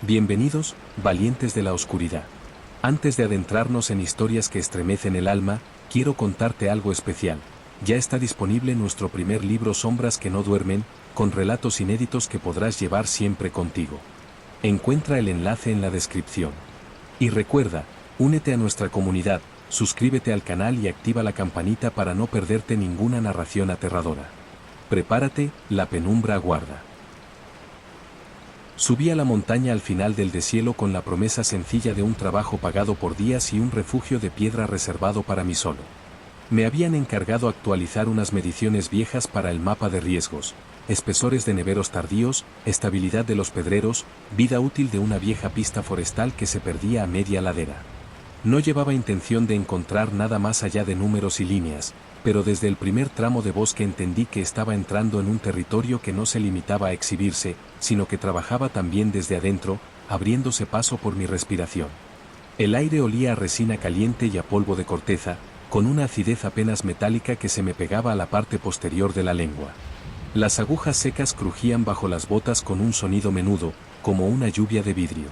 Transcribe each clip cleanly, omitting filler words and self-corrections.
Bienvenidos, valientes de la oscuridad. Antes de adentrarnos en historias que estremecen el alma, quiero contarte algo especial. Ya está disponible nuestro primer libro Sombras que no duermen, con relatos inéditos que podrás llevar siempre contigo. Encuentra el enlace en la descripción. Y recuerda, únete a nuestra comunidad, suscríbete al canal y activa la campanita para no perderte ninguna narración aterradora. Prepárate, la penumbra aguarda. Subí a la montaña al final del deshielo con la promesa sencilla de un trabajo pagado por días y un refugio de piedra reservado para mí solo. Me habían encargado actualizar unas mediciones viejas para el mapa de riesgos, espesores de neveros tardíos, estabilidad de los pedreros, vida útil de una vieja pista forestal que se perdía a media ladera. No llevaba intención de encontrar nada más allá de números y líneas, pero desde el primer tramo de bosque entendí que estaba entrando en un territorio que no se limitaba a exhibirse, sino que trabajaba también desde adentro, abriéndose paso por mi respiración. El aire olía a resina caliente y a polvo de corteza, con una acidez apenas metálica que se me pegaba a la parte posterior de la lengua. Las agujas secas crujían bajo las botas con un sonido menudo, como una lluvia de vidrio.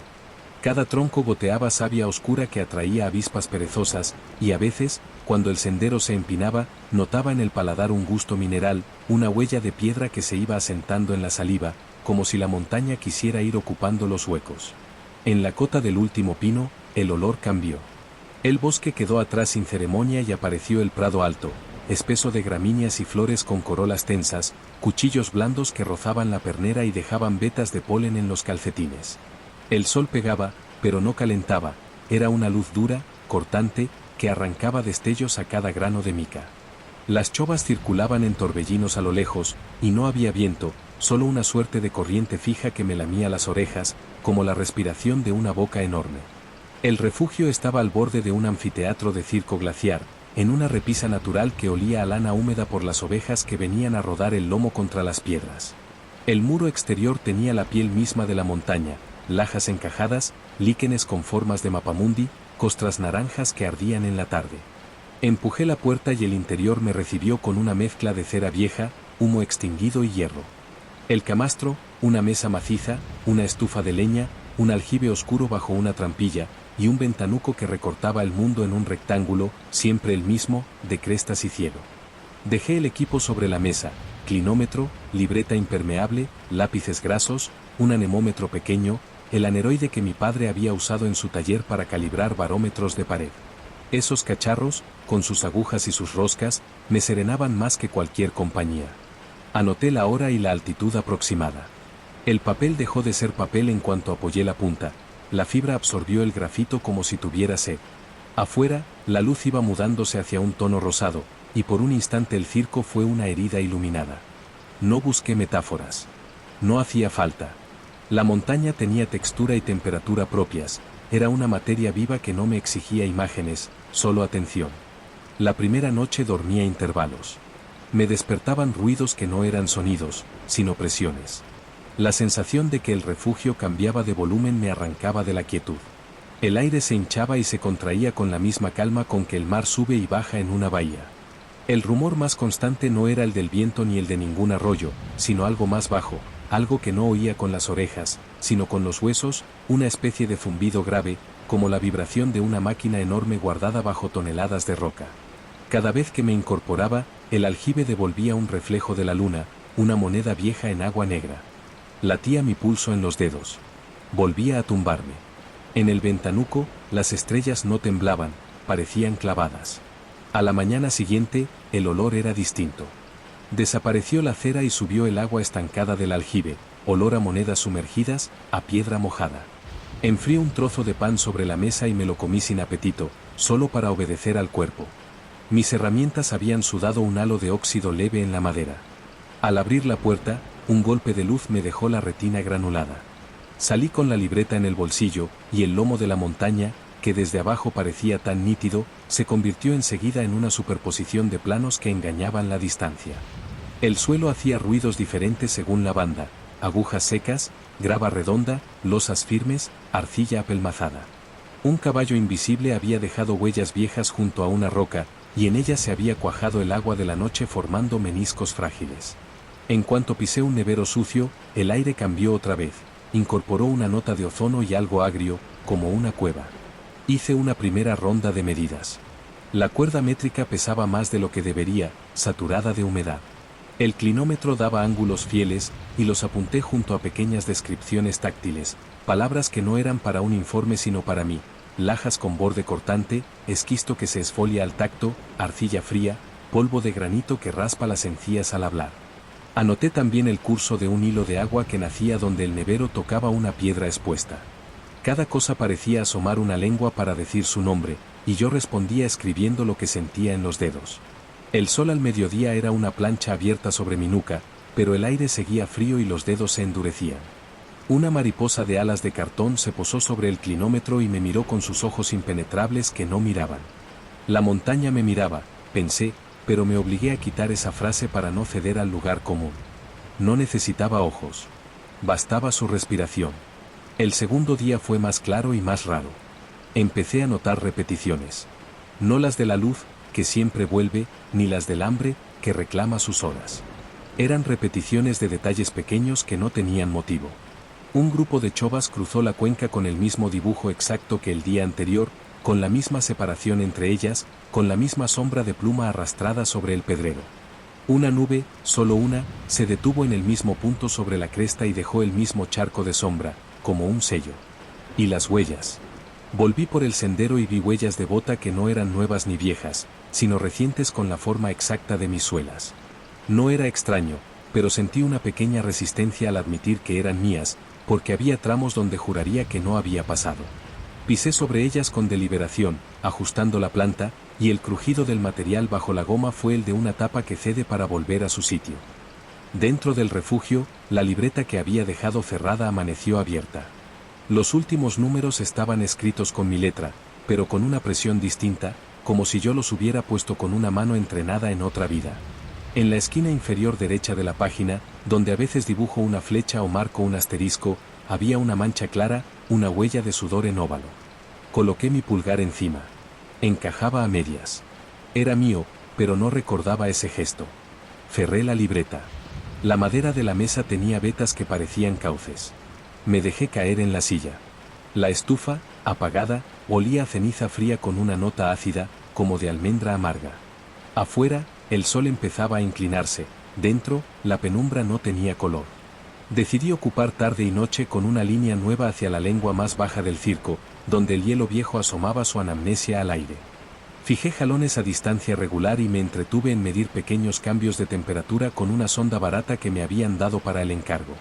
Cada tronco goteaba savia oscura que atraía avispas perezosas, y a veces, cuando el sendero se empinaba, notaba en el paladar un gusto mineral, una huella de piedra que se iba asentando en la saliva, como si la montaña quisiera ir ocupando los huecos. En la cota del último pino, el olor cambió. El bosque quedó atrás sin ceremonia y apareció el prado alto, espeso de gramíneas y flores con corolas tensas, cuchillos blandos que rozaban la pernera y dejaban vetas de polen en los calcetines. El sol pegaba, pero no calentaba, era una luz dura, cortante, que arrancaba destellos a cada grano de mica. Las chovas circulaban en torbellinos a lo lejos, y no había viento, solo una suerte de corriente fija que me lamía las orejas, como la respiración de una boca enorme. El refugio estaba al borde de un anfiteatro de circo glaciar, en una repisa natural que olía a lana húmeda por las ovejas que venían a rodar el lomo contra las piedras. El muro exterior tenía la piel misma de la montaña, lajas encajadas, líquenes con formas de mapamundi, costras naranjas que ardían en la tarde. Empujé la puerta y el interior me recibió con una mezcla de cera vieja, humo extinguido y hierro. El camastro, una mesa maciza, una estufa de leña, un aljibe oscuro bajo una trampilla, y un ventanuco que recortaba el mundo en un rectángulo, siempre el mismo, de crestas y cielo. Dejé el equipo sobre la mesa, clinómetro, libreta impermeable, lápices grasos, un anemómetro pequeño, el aneroide que mi padre había usado en su taller para calibrar barómetros de pared. Esos cacharros, con sus agujas y sus roscas, me serenaban más que cualquier compañía. Anoté la hora y la altitud aproximada. El papel dejó de ser papel en cuanto apoyé la punta, la fibra absorbió el grafito como si tuviera sed. Afuera, la luz iba mudándose hacia un tono rosado, y por un instante el circo fue una herida iluminada. No busqué metáforas. No hacía falta. La montaña tenía textura y temperatura propias, era una materia viva que no me exigía imágenes, solo atención. La primera noche dormía a intervalos. Me despertaban ruidos que no eran sonidos, sino presiones. La sensación de que el refugio cambiaba de volumen me arrancaba de la quietud. El aire se hinchaba y se contraía con la misma calma con que el mar sube y baja en una bahía. El rumor más constante no era el del viento ni el de ningún arroyo, sino algo más bajo, algo que no oía con las orejas, sino con los huesos, una especie de zumbido grave, como la vibración de una máquina enorme guardada bajo toneladas de roca. Cada vez que me incorporaba, el aljibe devolvía un reflejo de la luna, una moneda vieja en agua negra. Latía mi pulso en los dedos. Volvía a tumbarme. En el ventanuco, las estrellas no temblaban, parecían clavadas. A la mañana siguiente, el olor era distinto. Desapareció la cera y subió el agua estancada del aljibe, olor a monedas sumergidas, a piedra mojada. Enfrié un trozo de pan sobre la mesa y me lo comí sin apetito, solo para obedecer al cuerpo. Mis herramientas habían sudado un halo de óxido leve en la madera. Al abrir la puerta, un golpe de luz me dejó la retina granulada. Salí con la libreta en el bolsillo, y el lomo de la montaña, que desde abajo parecía tan nítido, se convirtió enseguida en una superposición de planos que engañaban la distancia. El suelo hacía ruidos diferentes según la banda, agujas secas, grava redonda, losas firmes, arcilla apelmazada. Un caballo invisible había dejado huellas viejas junto a una roca, y en ella se había cuajado el agua de la noche formando meniscos frágiles. En cuanto pisé un nevero sucio, el aire cambió otra vez. incorporó una nota de ozono y algo agrio, como una cueva. Hice una primera ronda de medidas. La cuerda métrica pesaba más de lo que debería, saturada de humedad. El clinómetro daba ángulos fieles, y los apunté junto a pequeñas descripciones táctiles, palabras que no eran para un informe sino para mí: lajas con borde cortante, esquisto que se esfolia al tacto, arcilla fría, polvo de granito que raspa las encías al hablar. Anoté también el curso de un hilo de agua que nacía donde el nevero tocaba una piedra expuesta. Cada cosa parecía asomar una lengua para decir su nombre, y yo respondía escribiendo lo que sentía en los dedos. El sol al mediodía era una plancha abierta sobre mi nuca, pero el aire seguía frío y los dedos se endurecían. Una mariposa de alas de cartón se posó sobre el clinómetro y me miró con sus ojos impenetrables que no miraban. La montaña me miraba, pensé, pero me obligué a quitar esa frase para no ceder al lugar común. No necesitaba ojos. Bastaba su respiración. El segundo día fue más claro y más raro. Empecé a notar repeticiones. No las de la luz, que siempre vuelve, ni las del hambre, que reclama sus horas. Eran repeticiones de detalles pequeños que no tenían motivo. Un grupo de chovas cruzó la cuenca con el mismo dibujo exacto que el día anterior, con la misma separación entre ellas, con la misma sombra de pluma arrastrada sobre el pedrero. Una nube, solo una, se detuvo en el mismo punto sobre la cresta y dejó el mismo charco de sombra, como un sello. Y las huellas. Volví por el sendero y vi huellas de bota que no eran nuevas ni viejas, sino recientes con la forma exacta de mis suelas. No era extraño, pero sentí una pequeña resistencia al admitir que eran mías, porque había tramos donde juraría que no había pasado. Pisé sobre ellas con deliberación, ajustando la planta, y el crujido del material bajo la goma fue el de una tapa que cede para volver a su sitio. Dentro del refugio, la libreta que había dejado cerrada amaneció abierta. Los últimos números estaban escritos con mi letra, pero con una presión distinta, como si yo los hubiera puesto con una mano entrenada en otra vida. En la esquina inferior derecha de la página, donde a veces dibujo una flecha o marco un asterisco, había una mancha clara, una huella de sudor en óvalo. Coloqué mi pulgar encima. Encajaba a medias. Era mío, pero no recordaba ese gesto. Cerré la libreta. La madera de la mesa tenía vetas que parecían cauces. Me dejé caer en la silla. La estufa, apagada, olía a ceniza fría con una nota ácida, como de almendra amarga. Afuera, el sol empezaba a inclinarse. Dentro, la penumbra no tenía color. Decidí ocupar tarde y noche con una línea nueva hacia la lengua más baja del circo, donde el hielo viejo asomaba su anamnesia al aire. Fijé jalones a distancia regular y me entretuve en medir pequeños cambios de temperatura con una sonda barata que me habían dado para el encargo.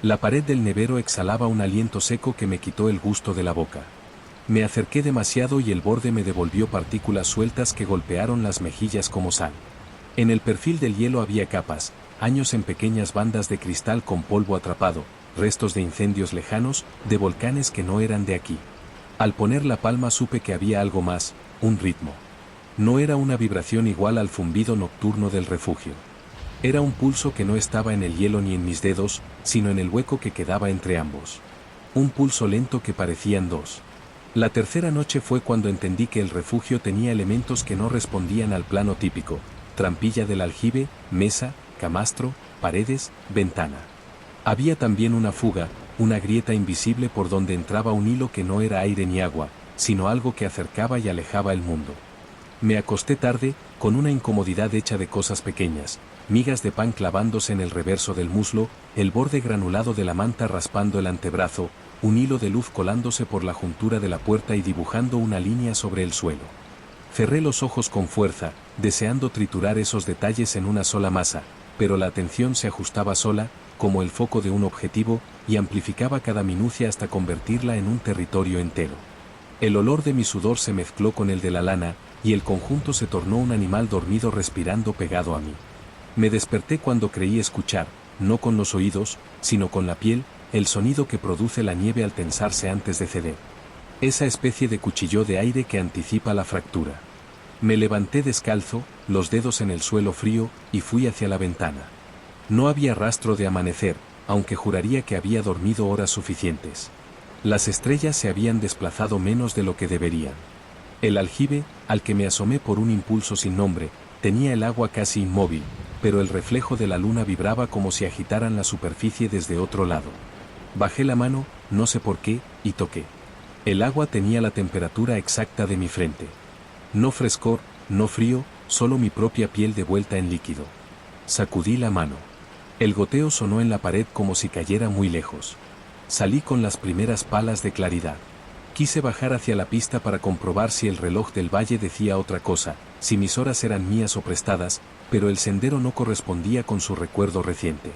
La pared del nevero exhalaba un aliento seco que me quitó el gusto de la boca. Me acerqué demasiado y el borde me devolvió partículas sueltas que golpearon las mejillas como sal. En el perfil del hielo había capas, años en pequeñas bandas de cristal con polvo atrapado, restos de incendios lejanos, de volcanes que no eran de aquí. Al poner la palma supe que había algo más, un ritmo. No era una vibración igual al zumbido nocturno del refugio. Era un pulso que no estaba en el hielo ni en mis dedos, sino en el hueco que quedaba entre ambos. Un pulso lento que parecían dos. La tercera noche fue cuando entendí que el refugio tenía elementos que no respondían al plano típico: trampilla del aljibe, mesa, camastro, paredes, ventana. Había también una fuga, una grieta invisible por donde entraba un hilo que no era aire ni agua, sino algo que acercaba y alejaba el mundo. Me acosté tarde, con una incomodidad hecha de cosas pequeñas, migas de pan clavándose en el reverso del muslo, el borde granulado de la manta raspando el antebrazo, un hilo de luz colándose por la juntura de la puerta y dibujando una línea sobre el suelo. Cerré los ojos con fuerza, deseando triturar esos detalles en una sola masa, pero la atención se ajustaba sola, como el foco de un objetivo, y amplificaba cada minucia hasta convertirla en un territorio entero. El olor de mi sudor se mezcló con el de la lana, y el conjunto se tornó un animal dormido respirando pegado a mí. Me desperté cuando creí escuchar, no con los oídos, sino con la piel, el sonido que produce la nieve al tensarse antes de ceder. Esa especie de cuchillo de aire que anticipa la fractura. Me levanté descalzo, los dedos en el suelo frío, y fui hacia la ventana. No había rastro de amanecer, aunque juraría que había dormido horas suficientes. Las estrellas se habían desplazado menos de lo que deberían. El aljibe, al que me asomé por un impulso sin nombre, tenía el agua casi inmóvil, pero el reflejo de la luna vibraba como si agitaran la superficie desde otro lado. Bajé la mano, no sé por qué, y toqué. El agua tenía la temperatura exacta de mi frente. No frescor, no frío, solo mi propia piel de vuelta en líquido. Sacudí la mano. El goteo sonó en la pared como si cayera muy lejos. Salí con las primeras palas de claridad. Quise bajar hacia la pista para comprobar si el reloj del valle decía otra cosa, si mis horas eran mías o prestadas, pero el sendero no correspondía con su recuerdo reciente.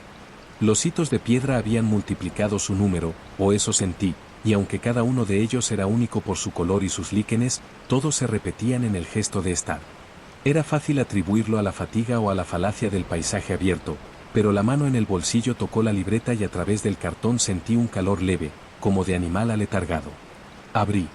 Los hitos de piedra habían multiplicado su número, o eso sentí, y aunque cada uno de ellos era único por su color y sus líquenes, todos se repetían en el gesto de estar. Era fácil atribuirlo a la fatiga o a la falacia del paisaje abierto, pero la mano en el bolsillo tocó la libreta y a través del cartón sentí un calor leve, como de animal aletargado. Abrí.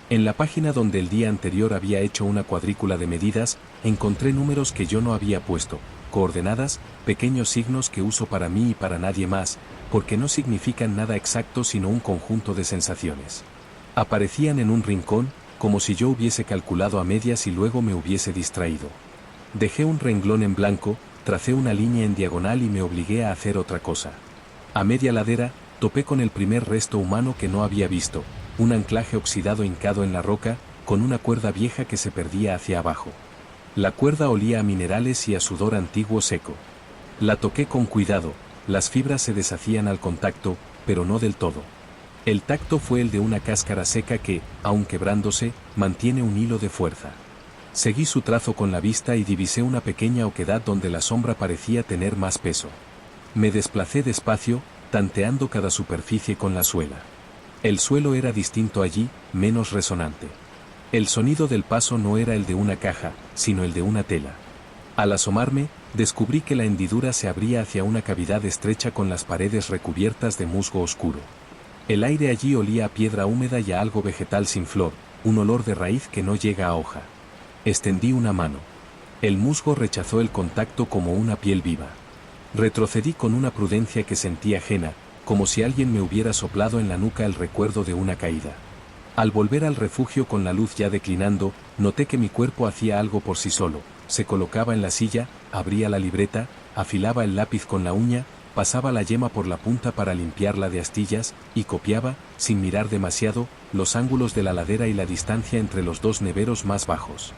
En la página donde el día anterior había hecho una cuadrícula de medidas, encontré números que yo no había puesto, coordenadas, pequeños signos que uso para mí y para nadie más, porque no significan nada exacto sino un conjunto de sensaciones. Aparecían en un rincón, como si yo hubiese calculado a medias y luego me hubiese distraído. Dejé un renglón en blanco, tracé una línea en diagonal y me obligué a hacer otra cosa. A media ladera, topé con el primer resto humano que no había visto, un anclaje oxidado hincado en la roca, con una cuerda vieja que se perdía hacia abajo. La cuerda olía a minerales y a sudor antiguo seco. La toqué con cuidado, las fibras se deshacían al contacto, pero no del todo. El tacto fue el de una cáscara seca que, aun quebrándose, mantiene un hilo de fuerza. Seguí su trazo con la vista y divisé una pequeña oquedad donde la sombra parecía tener más peso. Me desplacé despacio, tanteando cada superficie con la suela. El suelo era distinto allí, menos resonante. El sonido del paso no era el de una caja, sino el de una tela. Al asomarme, descubrí que la hendidura se abría hacia una cavidad estrecha con las paredes recubiertas de musgo oscuro. El aire allí olía a piedra húmeda y a algo vegetal sin flor, un olor de raíz que no llega a hoja. Extendí una mano. El musgo rechazó el contacto como una piel viva. Retrocedí con una prudencia que sentí ajena, como si alguien me hubiera soplado en la nuca el recuerdo de una caída. Al volver al refugio con la luz ya declinando, noté que mi cuerpo hacía algo por sí solo, se colocaba en la silla, abría la libreta, afilaba el lápiz con la uña, pasaba la yema por la punta para limpiarla de astillas, y copiaba, sin mirar demasiado, los ángulos de la ladera y la distancia entre los dos neveros más bajos.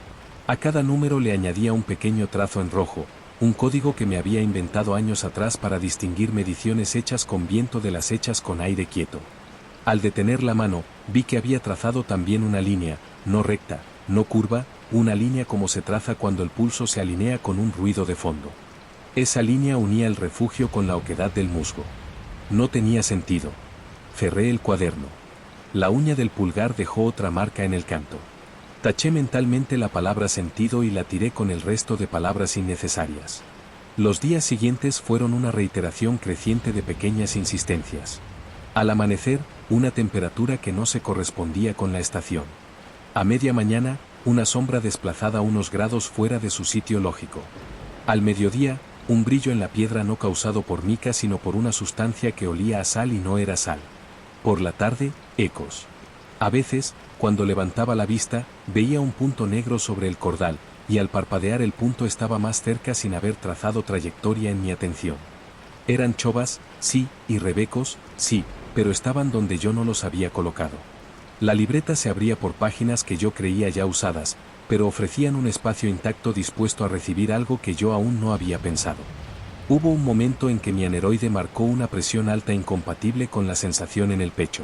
A cada número le añadía un pequeño trazo en rojo, un código que me había inventado años atrás para distinguir mediciones hechas con viento de las hechas con aire quieto. Al detener la mano, vi que había trazado también una línea, no recta, no curva, una línea como se traza cuando el pulso se alinea con un ruido de fondo. Esa línea unía el refugio con la oquedad del musgo. No tenía sentido. Cerré el cuaderno. La uña del pulgar dejó otra marca en el canto. Taché mentalmente la palabra sentido y la tiré con el resto de palabras innecesarias. Los días siguientes fueron una reiteración creciente de pequeñas insistencias. Al amanecer, una temperatura que no se correspondía con la estación. A media mañana, una sombra desplazada unos grados fuera de su sitio lógico. Al mediodía, un brillo en la piedra no causado por mica sino por una sustancia que olía a sal y no era sal. Por la tarde, ecos. A veces, cuando levantaba la vista, veía un punto negro sobre el cordal, y al parpadear el punto estaba más cerca sin haber trazado trayectoria en mi atención. Eran chovas, sí, y rebecos, sí, pero estaban donde yo no los había colocado. La libreta se abría por páginas que yo creía ya usadas, pero ofrecían un espacio intacto dispuesto a recibir algo que yo aún no había pensado. Hubo un momento en que mi aneroide marcó una presión alta incompatible con la sensación en el pecho.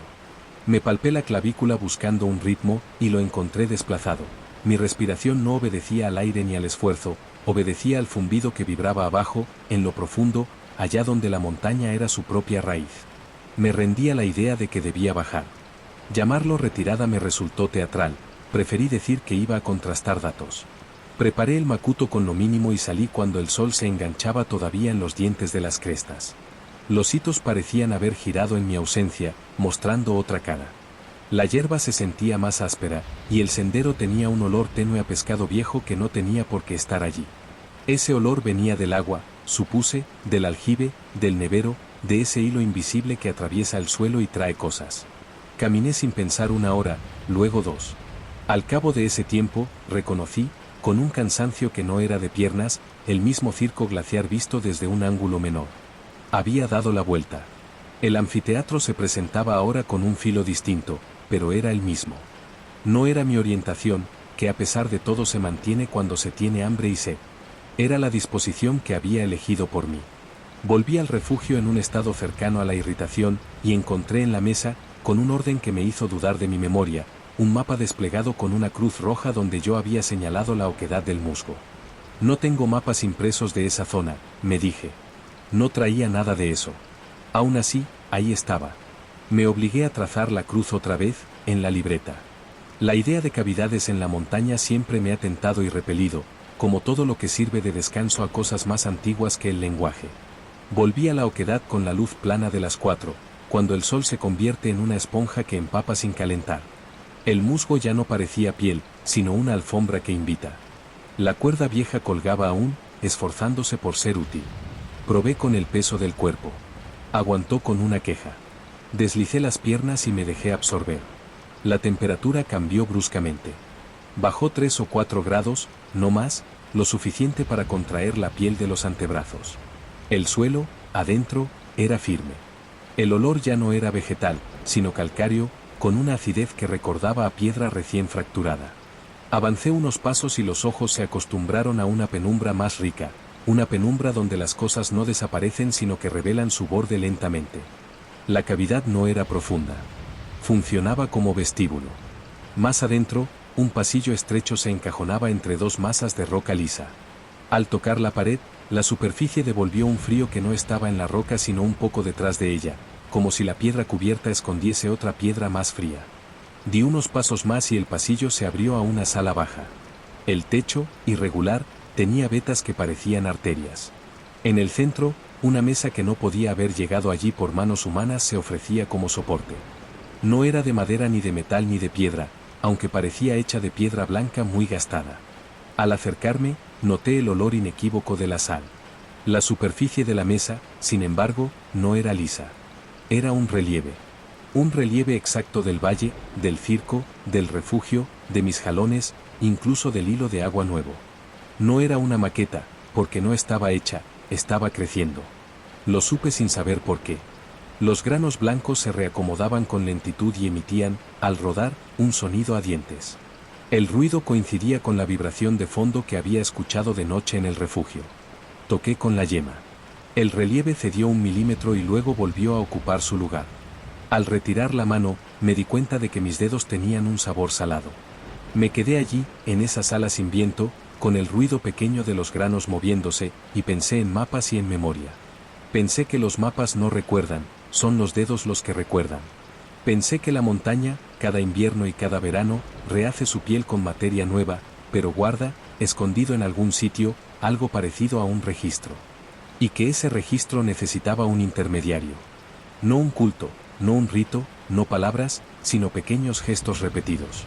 Me palpé la clavícula buscando un ritmo, y lo encontré desplazado. Mi respiración no obedecía al aire ni al esfuerzo, obedecía al zumbido que vibraba abajo, en lo profundo, allá donde la montaña era su propia raíz. Me rendí a la idea de que debía bajar. Llamarlo retirada me resultó teatral, preferí decir que iba a contrastar datos. Preparé el macuto con lo mínimo y salí cuando el sol se enganchaba todavía en los dientes de las crestas. Los hitos parecían haber girado en mi ausencia, mostrando otra cara. La hierba se sentía más áspera, y el sendero tenía un olor tenue a pescado viejo que no tenía por qué estar allí. Ese olor venía del agua, supuse, del aljibe, del nevero, de ese hilo invisible que atraviesa el suelo y trae cosas. Caminé sin pensar 1 hora, luego 2. Al cabo de ese tiempo, reconocí, con un cansancio que no era de piernas, el mismo circo glaciar visto desde un ángulo menor. Había dado la vuelta. El anfiteatro se presentaba ahora con un filo distinto, pero era el mismo. No era mi orientación, que a pesar de todo se mantiene cuando se tiene hambre y sed. Era la disposición que había elegido por mí. Volví al refugio en un estado cercano a la irritación, y encontré en la mesa, con un orden que me hizo dudar de mi memoria, un mapa desplegado con una cruz roja donde yo había señalado la oquedad del musgo. No tengo mapas impresos de esa zona, me dije. No traía nada de eso. Aún así, ahí estaba. Me obligué a trazar la cruz otra vez, en la libreta. La idea de cavidades en la montaña siempre me ha tentado y repelido, como todo lo que sirve de descanso a cosas más antiguas que el lenguaje. Volví a la oquedad con la luz plana de las 4, cuando el sol se convierte en una esponja que empapa sin calentar. El musgo ya no parecía piel, sino una alfombra que invita. La cuerda vieja colgaba aún, esforzándose por ser útil. Probé con el peso del cuerpo. Aguantó con una queja. Deslicé las piernas y me dejé absorber. La temperatura cambió bruscamente. Bajó 3 o 4 grados, no más, lo suficiente para contraer la piel de los antebrazos. El suelo, adentro, era firme. El olor ya no era vegetal, sino calcáreo, con una acidez que recordaba a piedra recién fracturada. Avancé unos pasos y los ojos se acostumbraron a una penumbra más rica, una penumbra donde las cosas no desaparecen sino que revelan su borde lentamente. La cavidad no era profunda. Funcionaba como vestíbulo. Más adentro, un pasillo estrecho se encajonaba entre dos masas de roca lisa. Al tocar la pared, la superficie devolvió un frío que no estaba en la roca sino un poco detrás de ella, como si la piedra cubierta escondiese otra piedra más fría. Di unos pasos más y el pasillo se abrió a una sala baja. El techo, irregular, tenía vetas que parecían arterias. En el centro, una mesa que no podía haber llegado allí por manos humanas se ofrecía como soporte. No era de madera ni de metal ni de piedra, aunque parecía hecha de piedra blanca muy gastada. Al acercarme, noté el olor inequívoco de la sal. La superficie de la mesa, sin embargo, no era lisa. Era un relieve. Un relieve exacto del valle, del circo, del refugio, de mis jalones, incluso del hilo de agua nuevo. No era una maqueta, porque no estaba hecha, estaba creciendo. Lo supe sin saber por qué. Los granos blancos se reacomodaban con lentitud y emitían, al rodar, un sonido a dientes. El ruido coincidía con la vibración de fondo que había escuchado de noche en el refugio. Toqué con la yema. El relieve cedió 1 milímetro y luego volvió a ocupar su lugar. Al retirar la mano, me di cuenta de que mis dedos tenían un sabor salado. Me quedé allí, en esa sala sin viento, con el ruido pequeño de los granos moviéndose, y pensé en mapas y en memoria. Pensé que los mapas no recuerdan, son los dedos los que recuerdan. Pensé que la montaña, cada invierno y cada verano, rehace su piel con materia nueva, pero guarda, escondido en algún sitio, algo parecido a un registro. Y que ese registro necesitaba un intermediario. No un culto, no un rito, no palabras, sino pequeños gestos repetidos.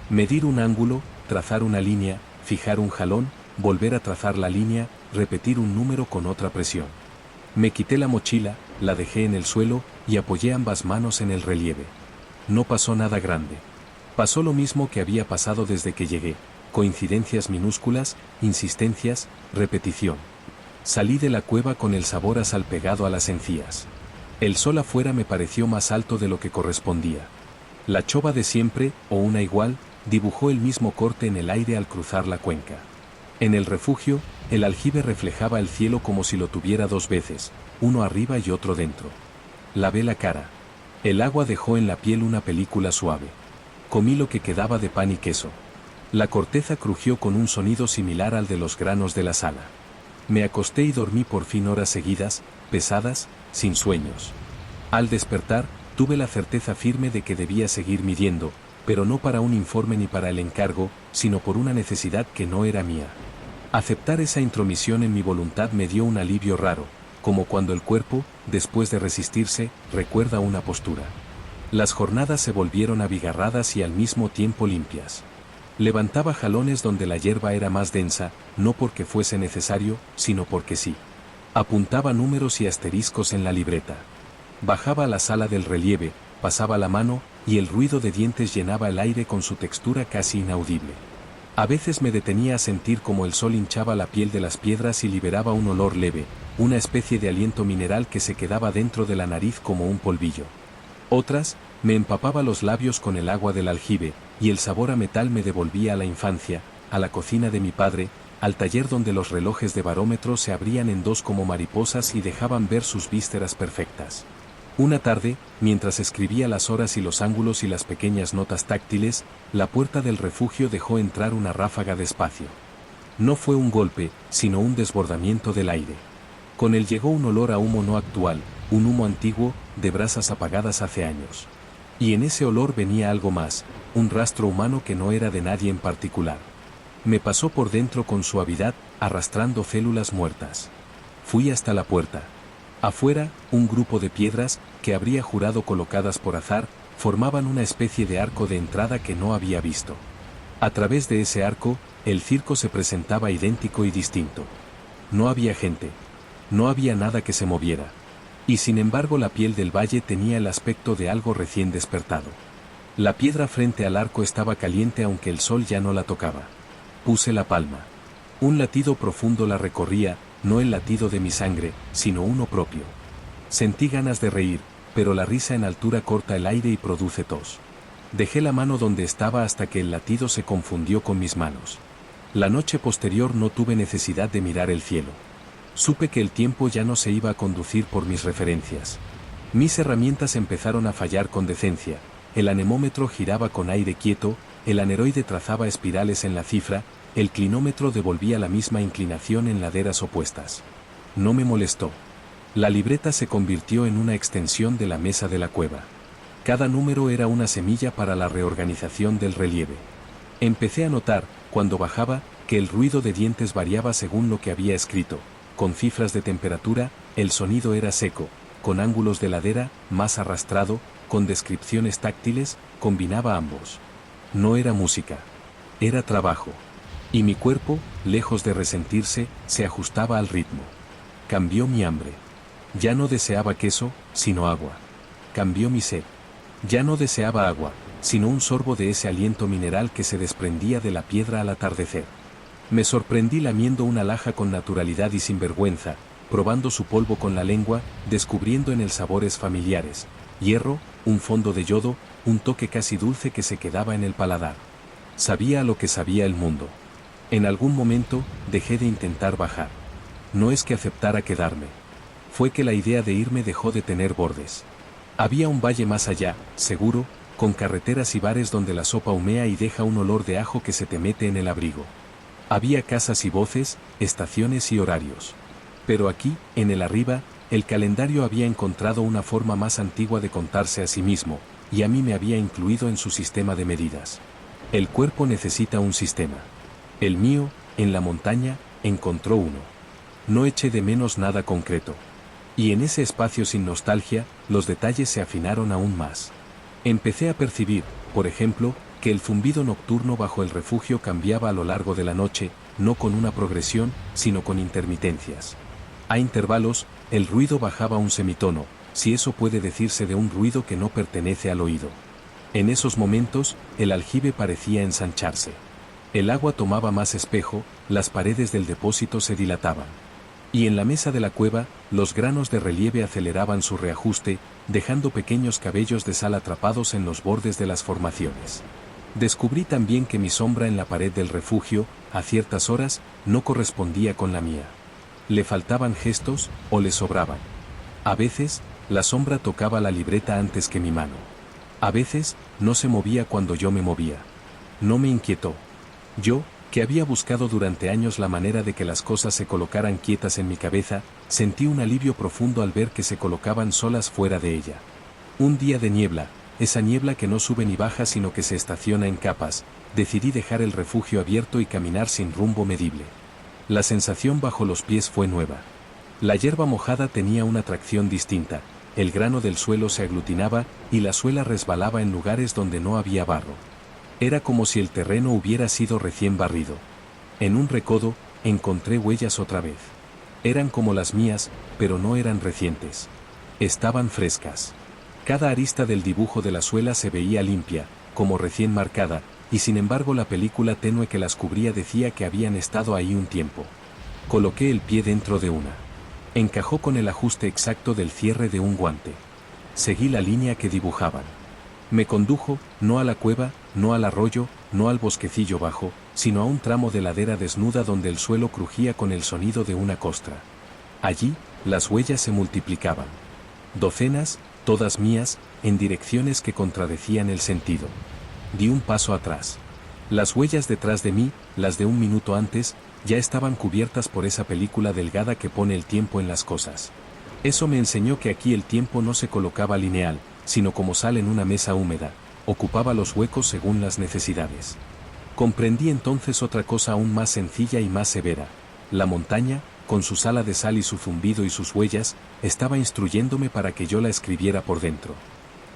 Medir un ángulo, trazar una línea, fijar un jalón, volver a trazar la línea, repetir un número con otra presión. Me quité la mochila, la dejé en el suelo, y apoyé ambas manos en el relieve. No pasó nada grande. Pasó lo mismo que había pasado desde que llegué, coincidencias minúsculas, insistencias, repetición. Salí de la cueva con el sabor a sal pegado a las encías. El sol afuera me pareció más alto de lo que correspondía. La chova de siempre, o una igual, dibujó el mismo corte en el aire al cruzar la cuenca. En el refugio, el aljibe reflejaba el cielo como si lo tuviera 2 veces, uno arriba y otro dentro. Lavé la cara. El agua dejó en la piel una película suave. Comí lo que quedaba de pan y queso. La corteza crujió con un sonido similar al de los granos de la sala. Me acosté y dormí por fin horas seguidas, pesadas, sin sueños. Al despertar, tuve la certeza firme de que debía seguir midiendo, pero no para un informe ni para el encargo, sino por una necesidad que no era mía. Aceptar esa intromisión en mi voluntad me dio un alivio raro, como cuando el cuerpo, después de resistirse, recuerda una postura. Las jornadas se volvieron abigarradas y al mismo tiempo limpias. Levantaba jalones donde la hierba era más densa, no porque fuese necesario, sino porque sí. Apuntaba números y asteriscos en la libreta. Bajaba a la sala del relieve, pasaba la mano, y el ruido de dientes llenaba el aire con su textura casi inaudible. A veces me detenía a sentir cómo el sol hinchaba la piel de las piedras y liberaba un olor leve, una especie de aliento mineral que se quedaba dentro de la nariz como un polvillo. Otras, me empapaba los labios con el agua del aljibe, y el sabor a metal me devolvía a la infancia, a la cocina de mi padre, al taller donde los relojes de barómetro se abrían en dos como mariposas y dejaban ver sus vísceras perfectas. Una tarde, mientras escribía las horas y los ángulos y las pequeñas notas táctiles, la puerta del refugio dejó entrar una ráfaga de espacio. No fue un golpe, sino un desbordamiento del aire. Con él llegó un olor a humo no actual, un humo antiguo, de brasas apagadas hace años. Y en ese olor venía algo más, un rastro humano que no era de nadie en particular. Me pasó por dentro con suavidad, arrastrando células muertas. Fui hasta la puerta. Afuera, un grupo de piedras, que habría jurado colocadas por azar, formaban una especie de arco de entrada que no había visto. A través de ese arco, el circo se presentaba idéntico y distinto. No había gente. No había nada que se moviera. Y sin embargo la piel del valle tenía el aspecto de algo recién despertado. La piedra frente al arco estaba caliente aunque el sol ya no la tocaba. Puse la palma. Un latido profundo la recorría, no el latido de mi sangre, sino uno propio. Sentí ganas de reír, pero la risa en altura corta el aire y produce tos. Dejé la mano donde estaba hasta que el latido se confundió con mis manos. La noche posterior no tuve necesidad de mirar el cielo. Supe que el tiempo ya no se iba a conducir por mis referencias. Mis herramientas empezaron a fallar con decencia, el anemómetro giraba con aire quieto, el aneroide trazaba espirales en la cifra, el clinómetro devolvía la misma inclinación en laderas opuestas. No me molestó. La libreta se convirtió en una extensión de la mesa de la cueva. Cada número era una semilla para la reorganización del relieve. Empecé a notar, cuando bajaba, que el ruido de dientes variaba según lo que había escrito. Con cifras de temperatura, el sonido era seco, con ángulos de ladera, más arrastrado, con descripciones táctiles, combinaba ambos. No era música. Era trabajo. Y mi cuerpo, lejos de resentirse, se ajustaba al ritmo. Cambió mi hambre. Ya no deseaba queso, sino agua. Cambió mi sed. Ya no deseaba agua, sino un sorbo de ese aliento mineral que se desprendía de la piedra al atardecer. Me sorprendí lamiendo una laja con naturalidad y sin vergüenza, probando su polvo con la lengua, descubriendo en él sabores familiares, hierro, un fondo de yodo, un toque casi dulce que se quedaba en el paladar. Sabía a lo que sabía el mundo. En algún momento, dejé de intentar bajar. No es que aceptara quedarme. Fue que la idea de irme dejó de tener bordes. Había un valle más allá, seguro, con carreteras y bares donde la sopa humea y deja un olor de ajo que se te mete en el abrigo. Había casas y voces, estaciones y horarios. Pero aquí, en el arriba, el calendario había encontrado una forma más antigua de contarse a sí mismo, y a mí me había incluido en su sistema de medidas. El cuerpo necesita un sistema. El mío, en la montaña, encontró uno. No eché de menos nada concreto. Y en ese espacio sin nostalgia, los detalles se afinaron aún más. Empecé a percibir, por ejemplo, que el zumbido nocturno bajo el refugio cambiaba a lo largo de la noche, no con una progresión, sino con intermitencias. A intervalos, el ruido bajaba un semitono, si eso puede decirse de un ruido que no pertenece al oído. En esos momentos, el aljibe parecía ensancharse. El agua tomaba más espejo, las paredes del depósito se dilataban. Y en la mesa de la cueva, los granos de relieve aceleraban su reajuste, dejando pequeños cabellos de sal atrapados en los bordes de las formaciones. Descubrí también que mi sombra en la pared del refugio, a ciertas horas, no correspondía con la mía. Le faltaban gestos, o le sobraban. A veces, la sombra tocaba la libreta antes que mi mano. A veces, no se movía cuando yo me movía. No me inquietó. Yo, que había buscado durante años la manera de que las cosas se colocaran quietas en mi cabeza, sentí un alivio profundo al ver que se colocaban solas fuera de ella. Un día de niebla, esa niebla que no sube ni baja sino que se estaciona en capas, decidí dejar el refugio abierto y caminar sin rumbo medible. La sensación bajo los pies fue nueva. La hierba mojada tenía una tracción distinta, el grano del suelo se aglutinaba y la suela resbalaba en lugares donde no había barro. Era como si el terreno hubiera sido recién barrido. En un recodo, encontré huellas otra vez. Eran como las mías, pero no eran recientes. Estaban frescas. Cada arista del dibujo de la suela se veía limpia, como recién marcada, y sin embargo la película tenue que las cubría decía que habían estado ahí un tiempo. Coloqué el pie dentro de una. Encajó con el ajuste exacto del cierre de un guante. Seguí la línea que dibujaban. Me condujo, no a la cueva, no al arroyo, no al bosquecillo bajo, sino a un tramo de ladera desnuda donde el suelo crujía con el sonido de una costra. Allí, las huellas se multiplicaban. Docenas, todas mías, en direcciones que contradecían el sentido. Di un paso atrás. Las huellas detrás de mí, las de un minuto antes, ya estaban cubiertas por esa película delgada que pone el tiempo en las cosas. Eso me enseñó que aquí el tiempo no se colocaba lineal, sino como sal en una mesa húmeda, ocupaba los huecos según las necesidades. Comprendí entonces otra cosa aún más sencilla y más severa. La montaña, con su sala de sal y su zumbido y sus huellas, estaba instruyéndome para que yo la escribiera por dentro.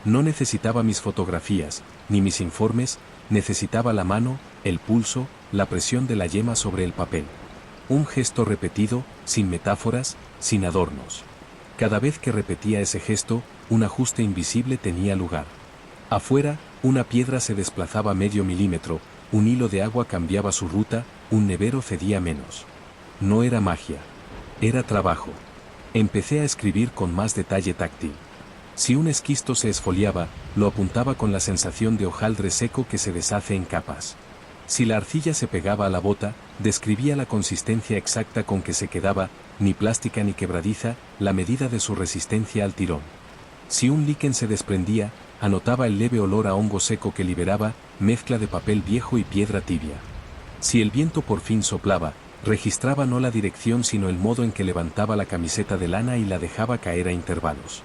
No necesitaba mis fotografías, ni mis informes, necesitaba la mano, el pulso, la presión de la yema sobre el papel. Un gesto repetido, sin metáforas, sin adornos. Cada vez que repetía ese gesto, un ajuste invisible tenía lugar. Afuera, una piedra se desplazaba medio milímetro, un hilo de agua cambiaba su ruta, un nevero cedía menos. No era magia. Era trabajo. Empecé a escribir con más detalle táctil. Si un esquisto se esfoliaba, lo apuntaba con la sensación de hojaldre seco que se deshace en capas. Si la arcilla se pegaba a la bota, describía la consistencia exacta con que se quedaba, ni plástica ni quebradiza, la medida de su resistencia al tirón. Si un líquen se desprendía, anotaba el leve olor a hongo seco que liberaba, mezcla de papel viejo y piedra tibia. Si el viento por fin soplaba, registraba no la dirección sino el modo en que levantaba la camiseta de lana y la dejaba caer a intervalos.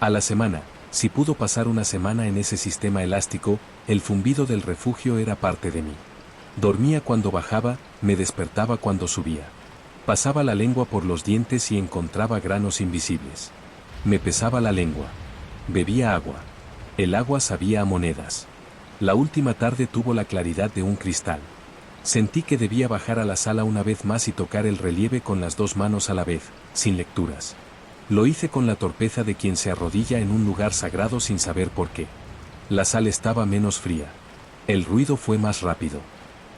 A la semana, si pudo pasar una semana en ese sistema elástico, el zumbido del refugio era parte de mí. Dormía cuando bajaba, me despertaba cuando subía. Pasaba la lengua por los dientes y encontraba granos invisibles. Me pesaba la lengua. Bebía agua. El agua sabía a monedas. La última tarde tuvo la claridad de un cristal. Sentí que debía bajar a la sala una vez más y tocar el relieve con las dos manos a la vez, sin lecturas. Lo hice con la torpeza de quien se arrodilla en un lugar sagrado sin saber por qué. La sal estaba menos fría. El ruido fue más rápido.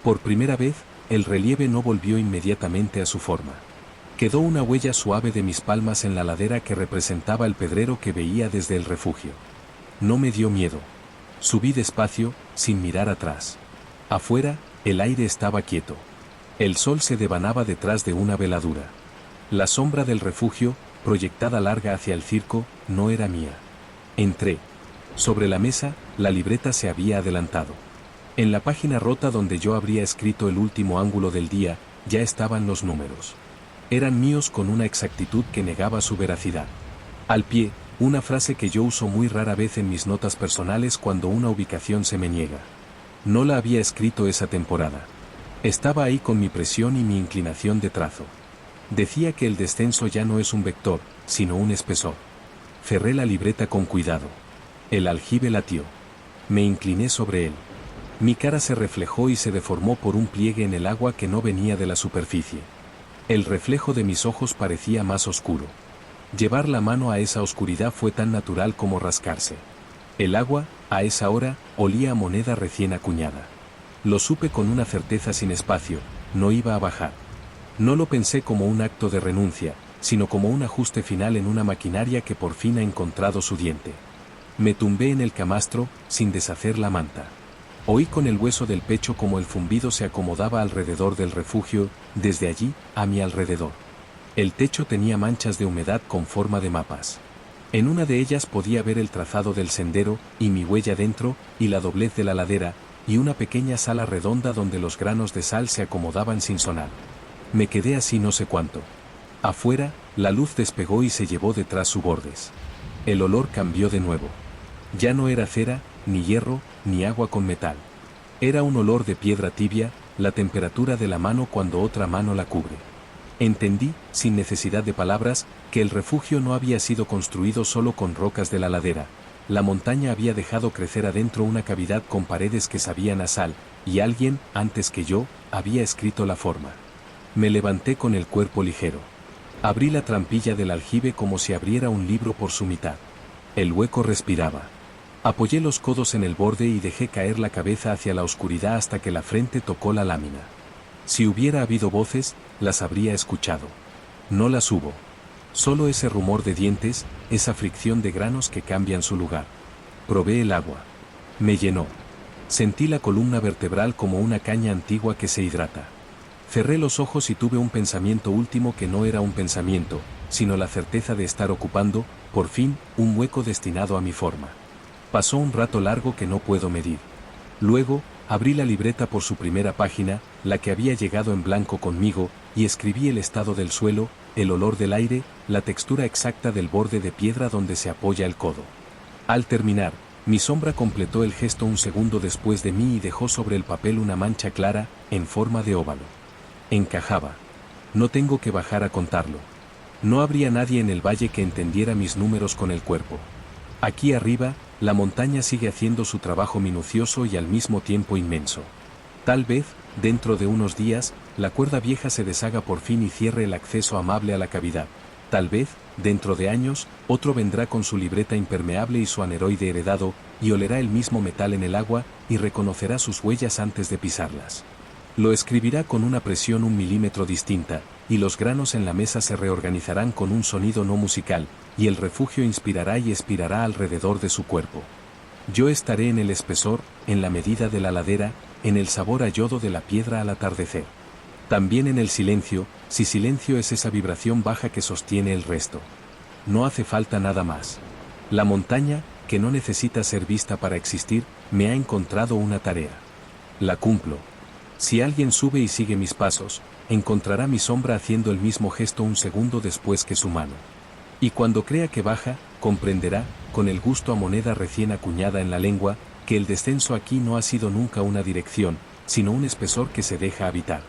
Por primera vez, el relieve no volvió inmediatamente a su forma. Quedó una huella suave de mis palmas en la ladera que representaba el pedrero que veía desde el refugio. No me dio miedo. Subí despacio, sin mirar atrás. Afuera, el aire estaba quieto. El sol se devanaba detrás de una veladura. La sombra del refugio, proyectada larga hacia el circo, no era mía. Entré. Sobre la mesa, la libreta se había adelantado. En la página rota donde yo habría escrito el último ángulo del día, ya estaban los números. Eran míos con una exactitud que negaba su veracidad. Al pie, una frase que yo uso muy rara vez en mis notas personales cuando una ubicación se me niega. No la había escrito esa temporada. Estaba ahí con mi presión y mi inclinación de trazo. Decía que el descenso ya no es un vector, sino un espesor. Cerré la libreta con cuidado. El aljibe latió. Me incliné sobre él. Mi cara se reflejó y se deformó por un pliegue en el agua que no venía de la superficie. El reflejo de mis ojos parecía más oscuro. Llevar la mano a esa oscuridad fue tan natural como rascarse. El agua, a esa hora, olía a moneda recién acuñada. Lo supe con una certeza sin espacio, no iba a bajar. No lo pensé como un acto de renuncia, sino como un ajuste final en una maquinaria que por fin ha encontrado su diente. Me tumbé en el camastro, sin deshacer la manta. Oí con el hueso del pecho como el zumbido se acomodaba alrededor del refugio, desde allí, a mi alrededor. El techo tenía manchas de humedad con forma de mapas. En una de ellas podía ver el trazado del sendero, y mi huella dentro, y la doblez de la ladera, y una pequeña sala redonda donde los granos de sal se acomodaban sin sonar. Me quedé así no sé cuánto. Afuera, la luz despegó y se llevó detrás su bordes. El olor cambió de nuevo. Ya no era cera, ni hierro, ni agua con metal. Era un olor de piedra tibia, la temperatura de la mano cuando otra mano la cubre. Entendí, sin necesidad de palabras, que el refugio no había sido construido solo con rocas de la ladera. La montaña había dejado crecer adentro una cavidad con paredes que sabían a sal, y alguien, antes que yo, había escrito la forma. Me levanté con el cuerpo ligero. Abrí la trampilla del aljibe como si abriera un libro por su mitad. El hueco respiraba. Apoyé los codos en el borde y dejé caer la cabeza hacia la oscuridad hasta que la frente tocó la lámina. Si hubiera habido voces, las habría escuchado. No las hubo. Solo ese rumor de dientes, esa fricción de granos que cambian su lugar. Probé el agua. Me llenó. Sentí la columna vertebral como una caña antigua que se hidrata. Cerré los ojos y tuve un pensamiento último que no era un pensamiento, sino la certeza de estar ocupando, por fin, un hueco destinado a mi forma. Pasó un rato largo que no puedo medir. Luego, abrí la libreta por su primera página, la que había llegado en blanco conmigo, y escribí el estado del suelo, el olor del aire, la textura exacta del borde de piedra donde se apoya el codo. Al terminar, mi sombra completó el gesto un segundo después de mí y dejó sobre el papel una mancha clara, en forma de óvalo. Encajaba. No tengo que bajar a contarlo. No habría nadie en el valle que entendiera mis números con el cuerpo. Aquí arriba, la montaña sigue haciendo su trabajo minucioso y al mismo tiempo inmenso. Tal vez, dentro de unos días, la cuerda vieja se deshaga por fin y cierre el acceso amable a la cavidad. Tal vez, dentro de años, otro vendrá con su libreta impermeable y su aneroide heredado, y olerá el mismo metal en el agua, y reconocerá sus huellas antes de pisarlas. Lo escribirá con una presión 1 milímetro distinta, y los granos en la mesa se reorganizarán con un sonido no musical, y el refugio inspirará y expirará alrededor de su cuerpo. Yo estaré en el espesor, en la medida de la ladera, en el sabor a yodo de la piedra al atardecer. También en el silencio, si silencio es esa vibración baja que sostiene el resto. No hace falta nada más. La montaña, que no necesita ser vista para existir, me ha encontrado una tarea. La cumplo. Si alguien sube y sigue mis pasos, encontrará mi sombra haciendo el mismo gesto un segundo después que su mano. Y cuando crea que baja, comprenderá, con el gusto a moneda recién acuñada en la lengua, que el descenso aquí no ha sido nunca una dirección, sino un espesor que se deja habitar.